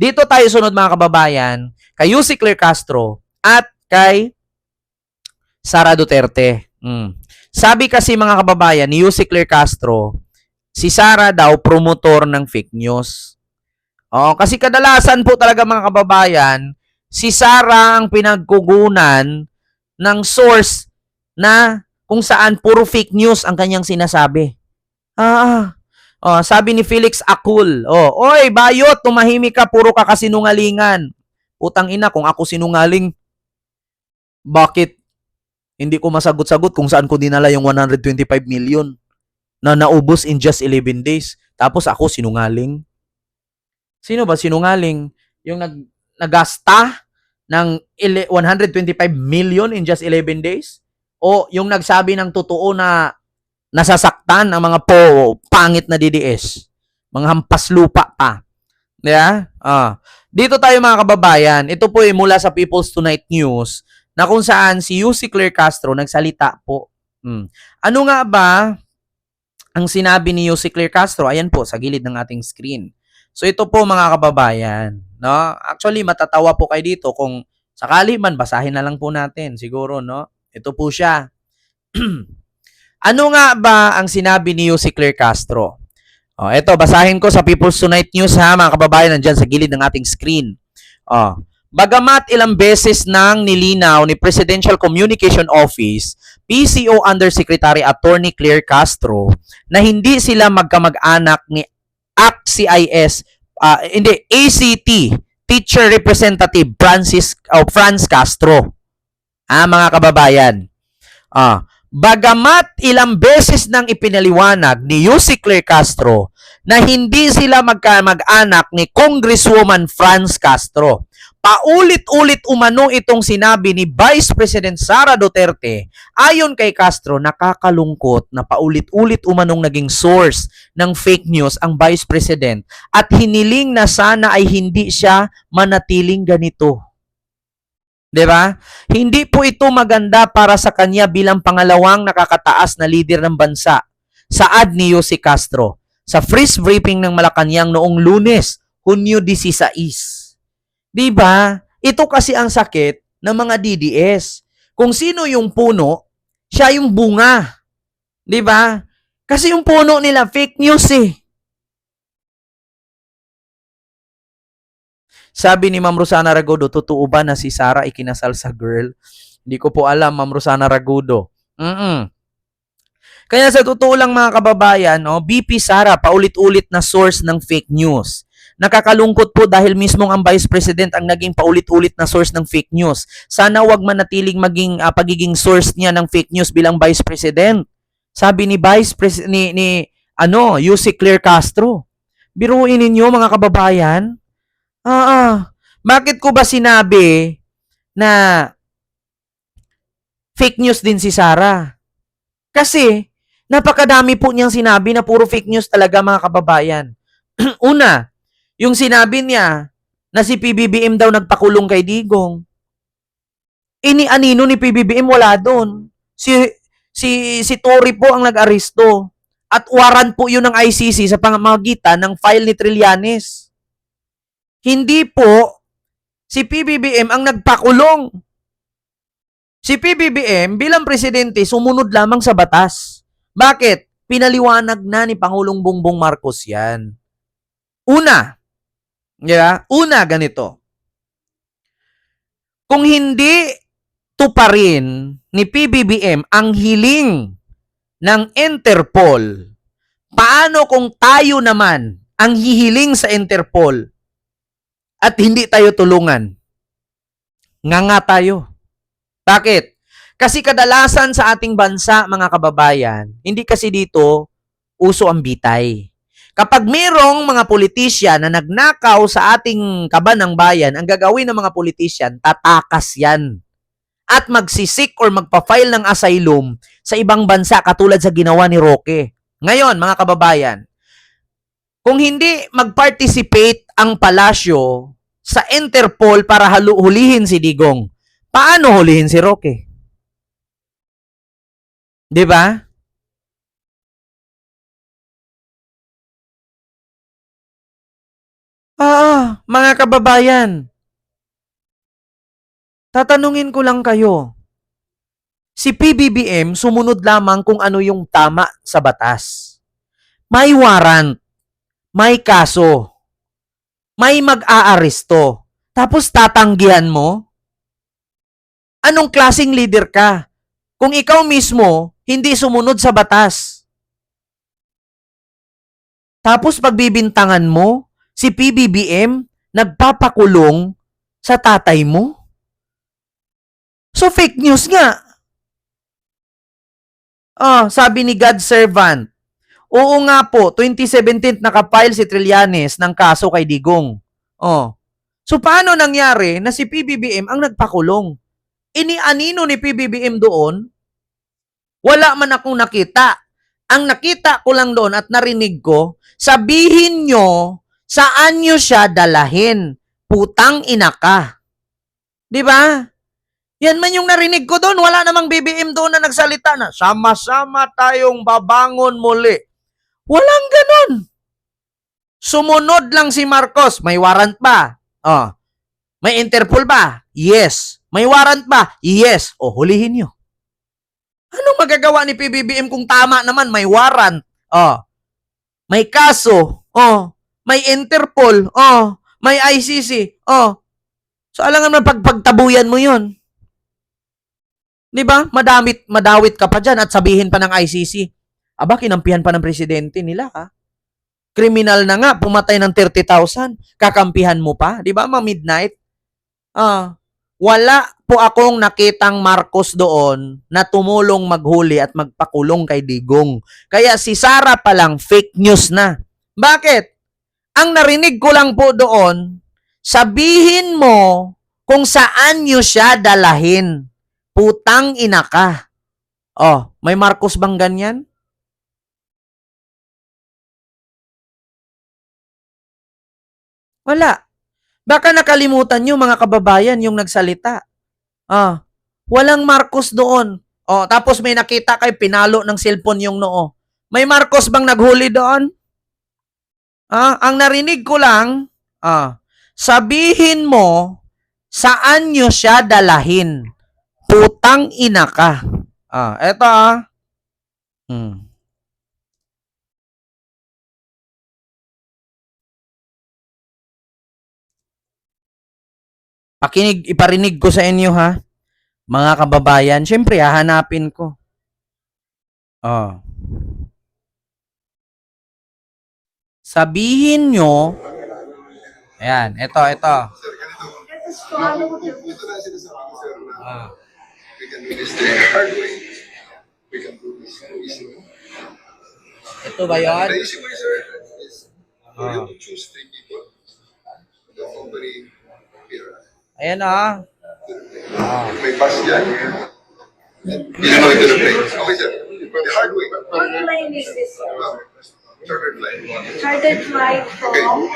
Dito tayo sunod mga kababayan, kay Yussi Claire Castro at kay Sara Duterte. Sabi kasi mga kababayan ni Yussi Claire Castro, si Sara daw promotor ng fake news. Kasi kadalasan po talaga mga kababayan, si Sara ang pinagkugunan ng source na kung saan puro fake news ang kanyang sinasabi. Sabi ni Felix Akul, oy, bayot, tumahimik ka, puro ka kasinungalingan. Putang ina, kung ako sinungaling, bakit hindi ko masagot-sagot kung saan ko dinala yung 125 million na naubos in just 11 days. Tapos ako sinungaling. Sino ba sinungaling? Yung nagasta ng 125 million in just 11 days? O yung nagsabi ng totoo na nasasaktan ang mga pangit na DDS? Mga hampas lupa pa. Yeah? Dito tayo mga kababayan, ito po ay mula sa People's Tonight News na kung saan si Yussi Claire Castro nagsalita po. Ano nga ba ang sinabi ni Yussi Claire Castro? Ayan po, sa gilid ng ating screen. So ito po mga kababayan, no? Actually matatawa po kayo dito kung sakali man basahin na lang po natin siguro, no? Ito po siya. Ano nga ba ang sinabi ni Yussi Claire Castro? Ito basahin ko sa People's Tonight News ha, mga kababayan, nandiyan sa gilid ng ating screen. Bagamat ilang beses nang nilinaw ni Presidential Communication Office, PCO Undersecretary Attorney Claire Castro na hindi sila magkamag-anak ni ACT Teacher Representative Franz Castro. Mga kababayan. Bagamat ilang beses nang ipinaliwanag ni Yussi Claire Castro na hindi sila magkamag-anak ni Congresswoman Franz Castro, paulit-ulit umano itong sinabi ni Vice President Sara Duterte. Ayon kay Castro, nakakalungkot na paulit-ulit umanong naging source ng fake news ang Vice President at hiniling na sana ay hindi siya manatiling ganito. 'Di ba? Hindi po ito maganda para sa kanya bilang pangalawang nakakataas na leader ng bansa, saad ni Yussi Castro sa press briefing ng Malacanang noong Lunes, Hunyo 16. 'Di ba? Ito kasi ang sakit ng mga DDS. Kung sino yung puno, siya yung bunga. 'Di ba? Kasi yung puno nila fake news eh. Sabi ni Ma'am Rosana Ragudo, totoo ba na si Sara ikinasal sa girl? Hindi ko po alam, Ma'am Rosana Ragudo. Kaya sa totoo lang mga kababayan, BP Sara, paulit-ulit na source ng fake news. Nakakalungkot po dahil mismong ang Vice President ang naging paulit-ulit na source ng fake news. Sana wag manatiling maging pagiging source niya ng fake news bilang Vice President. Sabi ni Vice President Yussi Claire Castro. Biruin ninyo mga kababayan. Bakit ko ba sinabi na fake news din si Sara? Kasi napakadami po niyang sinabi na puro fake news talaga mga kababayan. Una, yung sinabi niya na si PBBM daw nagpakulong kay Digong. Ini-anino ni PBBM wala doon. Si Tory po ang nag-aresto at warrant po yun ng ICC sa pamamagitan ng file ni Trillanes. Hindi po si PBBM ang nagpakulong. Si PBBM bilang presidente sumunod lamang sa batas. Bakit? Pinaliwanag na ni Pangulong Bongbong Marcos yan. Una, ganito. Kung hindi tuparin ni PBBM ang hiling ng Interpol, paano kung tayo naman ang hihiling sa Interpol at hindi tayo tulungan? Nga tayo. Bakit? Kasi kadalasan sa ating bansa, mga kababayan, hindi kasi dito uso ang bitay. Kapag mayroong mga politisyan na nagnakaw sa ating kaban ng bayan, ang gagawin ng mga politisyan, tatakas yan. At magsisik or magpa-file ng asylum sa ibang bansa katulad sa ginawa ni Roque. Ngayon, mga kababayan, kung hindi mag-participate ang palasyo sa Interpol para hulihin si Digong, paano hulihin si Roque? 'Di ba? Mga kababayan, tatanungin ko lang kayo. Si PBBM sumunod lamang kung ano yung tama sa batas. May warrant, may kaso, may mag-aaresto. Tapos tatanggihan mo? Anong klaseng leader ka? Kung ikaw mismo hindi sumunod sa batas. Tapos pagbibintangan mo, si PBBM nagpapakulong sa tatay mo? So fake news nga. Sabi ni God Servant, oo nga po, 2017 nakapile si Trillanes ng kaso kay Digong. So paano nangyari na si PBBM ang nagpakulong? Inianino ni PBBM doon? Wala man akong nakita. Ang nakita ko lang doon at narinig ko, sabihin nyo saan nyo siya dalahin. Putang ina ka. Di ba? Yan man yung narinig ko doon. Wala namang BBM doon na nagsalita na, sama-sama tayong babangon muli. Walang ganun. Sumunod lang si Marcos. May warrant ba? May Interpol ba? Yes. May warrant ba? Yes. Hulihin nyo. Anong magagawa ni PBBM kung tama naman? May warrant. May kaso. May Interpol. May ICC. So alangan man pagtabuyan mo yun. Di ba? Madawit ka pa dyan at sabihin pa ng ICC. Aba, kinampihan pa ng presidente nila, ha? Kriminal na nga, pumatay ng 30,000. Kakampihan mo pa, di ba? Ma-midnight. Wala po akong nakitang Marcos doon na tumulong maghuli at magpakulong kay Digong. Kaya si Sara pa lang fake news na. Bakit? Ang narinig ko lang po doon, sabihin mo kung saan nyo siya dalahin. Putang ina ka. May Marcos bang ganyan? Wala. Baka nakalimutan nyo mga kababayan yung nagsalita. Walang Marcos doon. Tapos may nakita kay pinalo ng cellphone yung noo. May Marcos bang naghuli doon? Ang narinig ko lang, sabihin mo saan nyo siya dalahin. Putang ina ka. Eto iparinig ko sa inyo, ha? Mga kababayan, syempre hahanapin ko. Sabihin nyo, ayan, ito. Ito na sinasabi ko, sir, na we can do this the hard way. We can do this easy. Ito ba yun? The easy way, sir, is for you to choose 3 people. The company here. Ayan, May pass dyan. Ginamay to the place. Okay, sir. The hard way. What line is this? Chartered flight. Chartered flight from?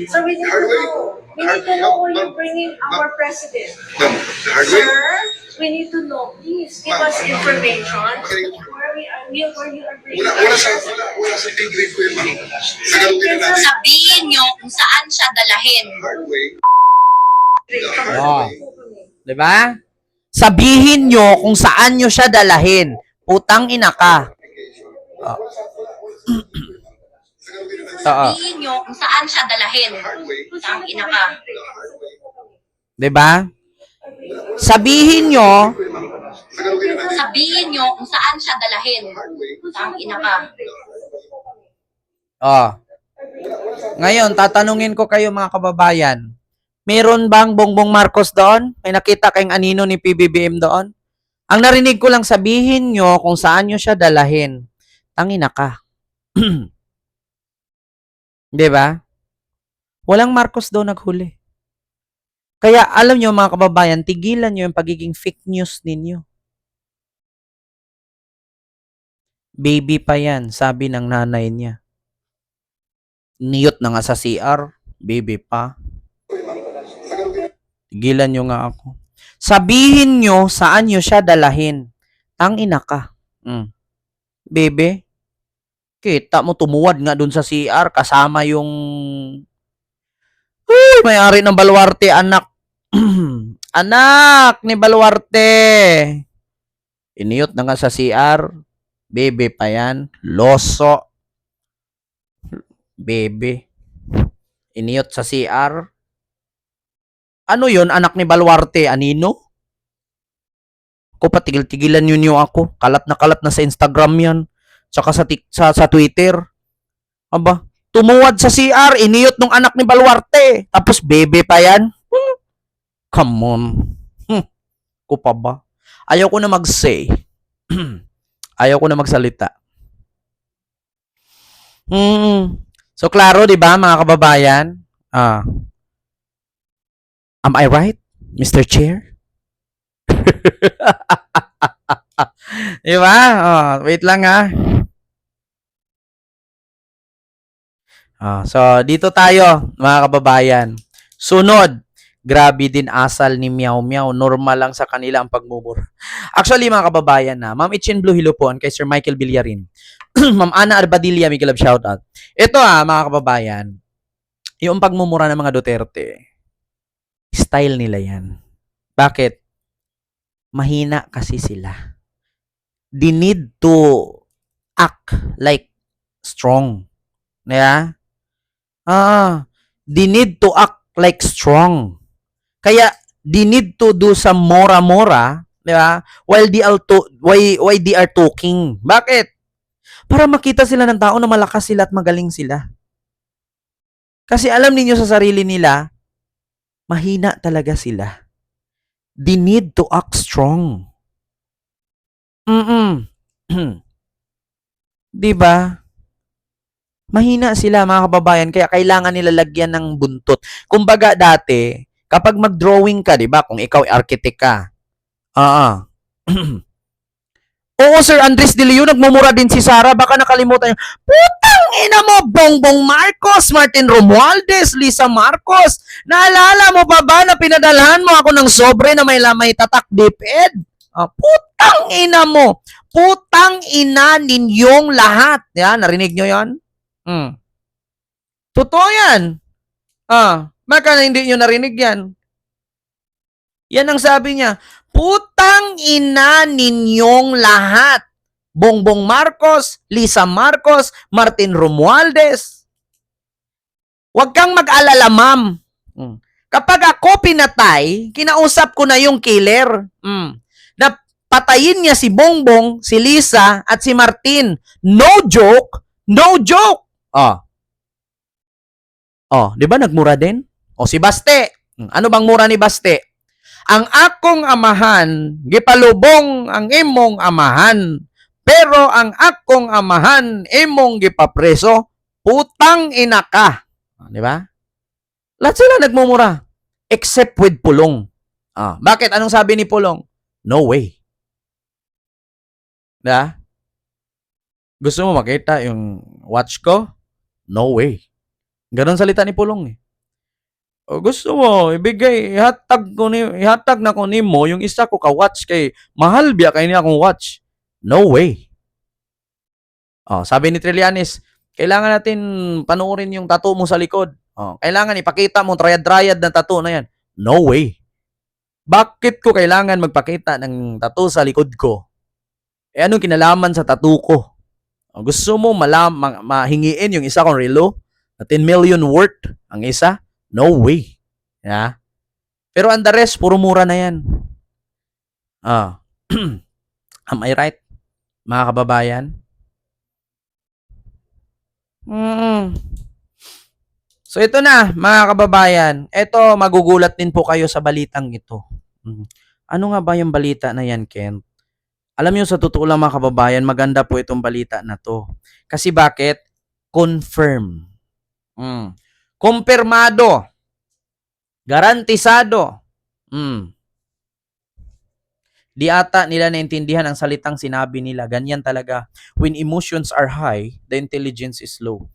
So we need to know. We need to know where you're bringing our president. Ma'am, the hard way. Sir, we need to know. Please give us information where you are bringing Wala sa big grade ko yun, ma'am. Sagalugin na natin. Sabihin nyo kung saan siya dalahin. Hard way. Diba? Sabihin nyo kung saan nyo siya dalahin. Putang ina ka. Sabihin nyo kung saan siya dalahin. Ang ina ka. Diba? Sabihin nyo, Sabihin nyo kung saan siya dalahin. Ang ina ka. Ngayon, tatanungin ko kayo mga kababayan, meron bang Bongbong Marcos doon? May nakita kayong anino ni PBBM doon? Ang narinig ko lang, sabihin nyo kung saan nyo siya dalahin. Tangina ka. Diba? Walang Marcos doon naghuli. Kaya alam nyo mga kababayan, tigilan nyo yung pagiging fake news ninyo. Baby pa yan, sabi ng nanay niya. Niyot na nga sa CR, baby pa. Tigilan nyo nga ako. Sabihin nyo saan nyo siya dalahin. Tangina ka. Bebe, kita mo tumuwad nga dun sa CR kasama yung Uy, may-ari ng Baluarte, anak. Anak ni Baluarte. Iniyot na nga sa CR. Bebe pa yan. Loso. Bebe. Iniyot sa CR. Ano yun, anak ni Baluarte? Anino? Ako pa, tigil-tigilan yun ako. Kalat na sa Instagram yan. Tsaka sa Twitter. Aba, tumuwad sa CR, iniyot nung anak ni Baluarte. Tapos bebe pa yan. Come on. Ko pa ba? Ayaw ko na mag-say. Ayaw ko na magsalita. So, klaro, di ba, mga kababayan? Am I right, Mr. Chair? Di ba? Wait lang ha. So, dito tayo, mga kababayan. Sunod, grabe din asal ni Meow Meow. Normal lang sa kanila ang pagmumura. Actually, mga kababayan na, Ma'am Itchin Blue Hilopon, kay Sir Michael Villarin, Ma'am Ana Arbadilla, Miguel of Shoutout. Ito mga kababayan, yung pagmumura ng mga Duterte, style nila yan. Bakit? Mahina kasi sila. They need to act like strong. Yeah? They need to act like strong. Kaya, they need to do some mora-mora, di ba? While they are talking. Bakit? Para makita sila ng tao na malakas sila at magaling sila. Kasi alam niyo sa sarili nila, mahina talaga sila. They need to act strong. Diba? Mahina sila, mga kababayan, kaya kailangan nila lagyan ng buntot. Kumbaga dati, kapag mag-drawing ka, diba, kung ikaw ay architect ka, oo, Sir Andres De Leon, nagmumura din si Sara, baka nakalimutan niyo, putang ina mo, Bongbong Marcos, Martin Romualdez, Lisa Marcos, naalala mo pa ba na pinadalhan mo ako ng sobre na may lamay tatak DepEd? Putang ina mo, putang ina ninyong lahat. Yan, narinig nyo yan? Totoo yan. Baka na hindi nyo narinig yan. Yan ang sabi niya. Putang ina ninyong lahat. Bongbong Marcos, Lisa Marcos, Martin Romualdez. Huwag kang mag-alala, ma'am. Kapag ako pinatay, kinausap ko na yung killer. Na patayin niya si Bongbong, si Lisa, at si Martin. No joke. No joke. Di ba nagmura din? Si Baste. Ano bang mura ni Baste? Ang akong amahan, gipalubong ang imong amahan. Pero ang akong amahan, imong gipapreso, putang ina ka. Di ba? Lahat sila nagmumura. Except with Pulong. Bakit? Anong sabi ni Pulong? No way. Diba? Gusto mo makita yung watch ko? No way. Ganon salita ni Pulong eh. Gusto mo, ihatag na ko nimo yung isa ko ka-watch kay mahal biya kay niya akong watch. No way. Sabi ni Trillanes, kailangan natin panuorin yung tattoo mo sa likod. Kailangan ipakita mo triad na tattoo na yan. No way. Bakit ko kailangan magpakita ng tattoo sa likod ko? Anong kinalaman sa tattoo ko? Gusto mo mahingiin yung isa kong relo? Na 10 million worth ang isa? No way. Yeah? Pero ang the rest, puro mura na yan. Am I right, mga kababayan? So ito na, mga kababayan. Ito, magugulat din po kayo sa balitang ito. Ano nga ba yung balita na yan, Ken? Alam niyo, sa totoo lang mga kababayan, maganda po itong balita na to. Kasi bakit? Confirm. Kumpirmado. Garantisado. Di ata nila naintindihan ang salitang sinabi nila. Ganyan talaga. When emotions are high, the intelligence is low.